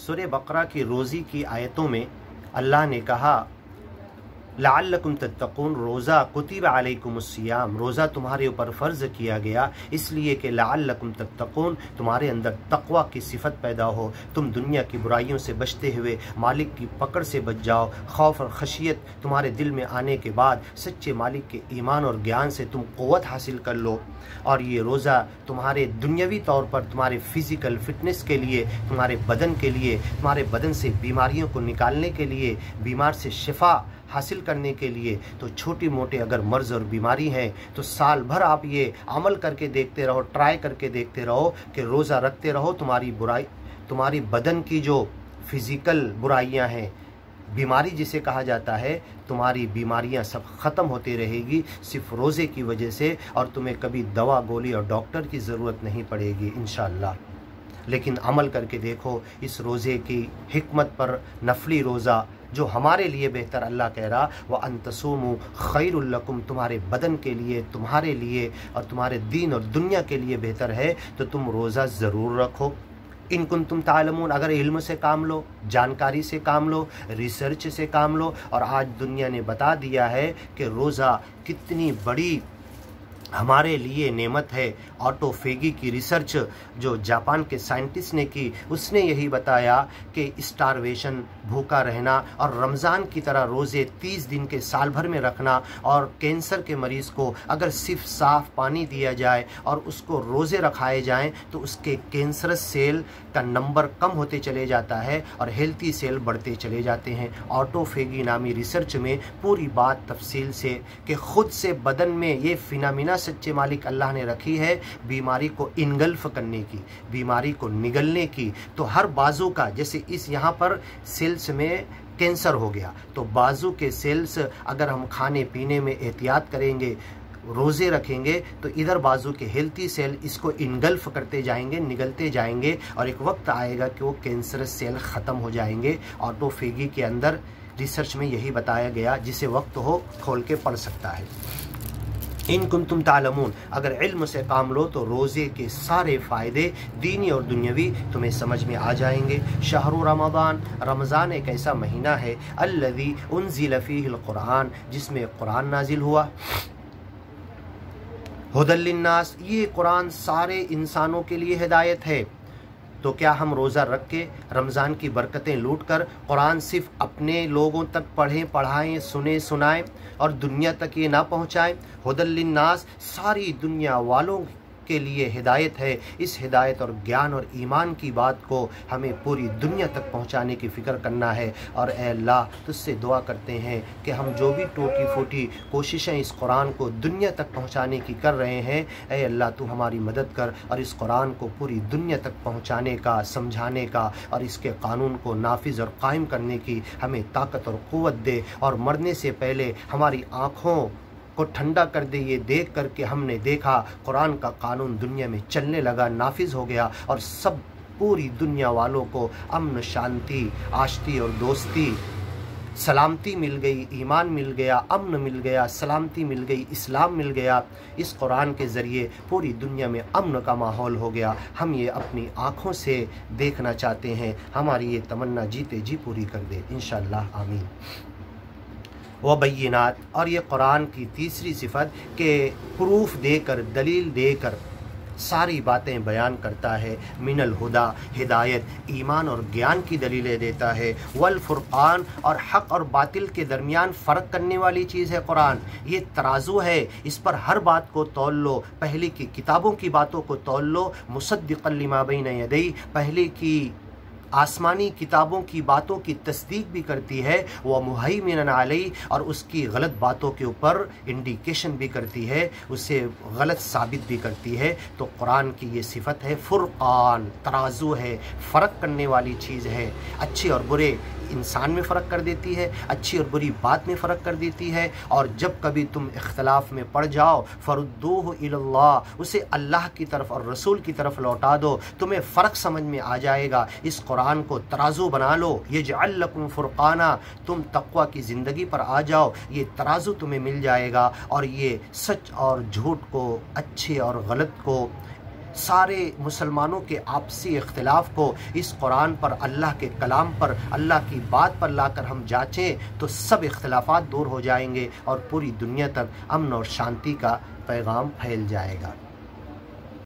सूरह बकरा की रोज़ी की आयतों में अल्लाह ने कहा लअल्लकुम तत्तकून, रोज़ा कुतिब अलैकुमुस्सियाम, रोज़ा तुम्हारे ऊपर फ़र्ज़ किया गया इसलिए कि लअल्लकुम तत्तकून, तुम्हारे अंदर तक़वा की सिफत पैदा हो, तुम दुनिया की बुराइयों से बचते हुए मालिक की पकड़ से बच जाओ। खौफ और खशियत तुम्हारे दिल में आने के बाद सच्चे मालिक के ईमान और ज्ञान से तुम क़ुव्वत हासिल कर लो। और ये रोज़ा तुम्हारे दुनियावी तौर पर तुम्हारे फ़िज़िकल फ़िटनेस के लिए, तुम्हारे बदन के लिए, तुम्हारे बदन से बीमारियों को निकालने के लिए, बीमार से शिफा हासिल करने के लिए, तो छोटी मोटे अगर मर्ज़ और बीमारी है तो साल भर आप ये अमल करके देखते रहो, ट्राई करके देखते रहो कि रोज़ा रखते रहो। तुम्हारी बदन की जो फिज़िकल बुराइयां हैं, बीमारी जिसे कहा जाता है, तुम्हारी बीमारियां सब ख़त्म होती रहेगी सिर्फ रोज़े की वजह से, और तुम्हें कभी दवा गोली और डॉक्टर की ज़रूरत नहीं पड़ेगी इंशाअल्लाह। लेकिन अमल करके देखो इस रोज़े की हिकमत पर। नफली रोज़ा जो हमारे लिए बेहतर, अल्लाह कह रहा व अंतसूमु खैरुल लकुम, तुम्हारे बदन के लिए, तुम्हारे लिए और तुम्हारे दीन और दुनिया के लिए बेहतर है, तो तुम रोज़ा ज़रूर रखो। इन कुंतुम तालमून, अगर इल्म से काम लो, जानकारी से काम लो, रिसर्च से काम लो। और आज दुनिया ने बता दिया है कि रोज़ा कितनी बड़ी हमारे लिए नेमत है। ऑटोफेगी की रिसर्च जो जापान के साइंटिस्ट ने की, उसने यही बताया कि स्टारवेशन, भूखा रहना और रमज़ान की तरह रोज़े 30 दिन के साल भर में रखना, और कैंसर के मरीज़ को अगर सिर्फ साफ़ पानी दिया जाए और उसको रोज़े रखाए जाएं तो उसके कैंसरस सेल का नंबर कम होते चले जाता है और हेल्थी सेल बढ़ते चले जाते हैं। ऑटोफेगी नामी रिसर्च में पूरी बात तफसील से कि ख़ुद से बदन में ये फिनामिना सच्चे मालिक अल्लाह ने रखी है बीमारी को इनगल्फ करने की, बीमारी को निगलने की। तो हर बाजू का, जैसे इस यहाँ पर सेल्स में कैंसर हो गया, तो बाजू के सेल्स अगर हम खाने पीने में एहतियात करेंगे, रोज़े रखेंगे, तो इधर बाजू के हेल्थी सेल इसको इनगल्फ करते जाएंगे, निगलते जाएंगे, और एक वक्त आएगा कि वो कैंसरस सेल ख़त्म हो जाएंगे। ऑटोफेगी के अंदर रिसर्च में यही बताया गया, जिसे वक्त हो खोल के पढ़ सकता है। इन कुंतुम तालमून, अगर इल्म से काम लो तो रोज़े के सारे फ़ायदे दीनी और दुनियावी तुम्हें समझ में आ जाएंगे। शहरु रमज़ान, रमज़ान एक ऐसा महीना है अल्लज़ी उन्ज़िल फ़ीहिल क़ुरआन, जिसमें कुरान नाजिल हुआ। हुदल लिन्नास, ये कुरान सारे इंसानों के लिए हिदायत है। तो क्या हम रोज़ा रख के रमज़ान की बरकतें लूट कर कुरान सिर्फ अपने लोगों तक पढ़ें, पढ़ाएं, सुने, सुनाएं और दुनिया तक ये ना पहुँचाएं? हुदल लिन्नास, सारी दुनिया वालों के लिए हिदायत है। इस हिदायत और ज्ञान और ईमान की बात को हमें पूरी दुनिया तक पहुंचाने की फ़िक्र करना है। और ए अल्लाह, तुझसे दुआ करते हैं कि हम जो भी टूटी फूटी कोशिशें इस कुरान को दुनिया तक पहुंचाने की कर रहे हैं, ए अल्लाह तू हमारी मदद कर और इस कुरान को पूरी दुनिया तक पहुंचाने का, समझाने का और इसके कानून को नाफिज और कायम करने की हमें ताकत और क़ुव्वत दे। और मरने से पहले हमारी आँखों को ठंडा कर दे, ये देख कर के हमने देखा कुरान का कानून दुनिया में चलने लगा, नाफिज हो गया, और सब पूरी दुनिया वालों को अमन, शांति, आश्ती और दोस्ती, सलामती मिल गई, ईमान मिल गया, अमन मिल गया, सलामती मिल गई, इस्लाम मिल गया। इस कुरान के ज़रिए पूरी दुनिया में अमन का माहौल हो गया। हम ये अपनी आँखों से देखना चाहते हैं। हमारी ये तमन्ना जीते जी पूरी कर दे इंशाअल्लाह, आमीन। व बय्यिनात, और ये कुरान की तीसरी सिफत के प्रूफ देकर, दलील देकर सारी बातें बयान करता है। मिनल हुदा, हिदायत, ईमान और ज्ञान की दलीलें देता है। वल फुरक़ान, और हक़ और बातिल के दरमियान फ़र्क करने वाली चीज़ है कुरान। ये तराजू है, इस पर हर बात को तौल लो। पहले की किताबों की बातों को तौल लो। मुसद्दिक़न लिमा बैन यदै, पहले की आसमानी किताबों की बातों की तस्दीक भी करती है। वह मुहैमिनन अलैहि, और उसकी गलत बातों के ऊपर इंडिकेशन भी करती है, उसे गलत साबित भी करती है। तो कुरान की ये सिफत है फुरक़ान, तराजू है, फ़र्क करने वाली चीज़ है। अच्छे और बुरे इंसान में फ़र्क कर देती है, अच्छी और बुरी बात में फ़र्क कर देती है। और जब कभी तुम इख्तलाफ में पड़ जाओ, फ़रुद्दूहु इलल्लाह, उसे अल्लाह की तरफ और रसूल की तरफ लौटा दो, तुम्हें फ़र्क समझ में आ जाएगा। इस कुरान को तराजू बना लो। यजअल लकुम फ़ुरक़ाना, तुम तक़वा की ज़िंदगी पर आ जाओ, ये तराजू तुम्हें मिल जाएगा। और ये सच और झूठ को, अच्छे और गलत को, سارے مسلمانوں کے آپسی اختلاف کو اس قرآن پر، اللہ کے کلام پر، اللہ کی بات پر لا کر ہم جانچیں تو سب اختلافات دور ہو جائیں گے اور پوری دنیا تک امن اور شانتی کا پیغام پھیل جائے گا۔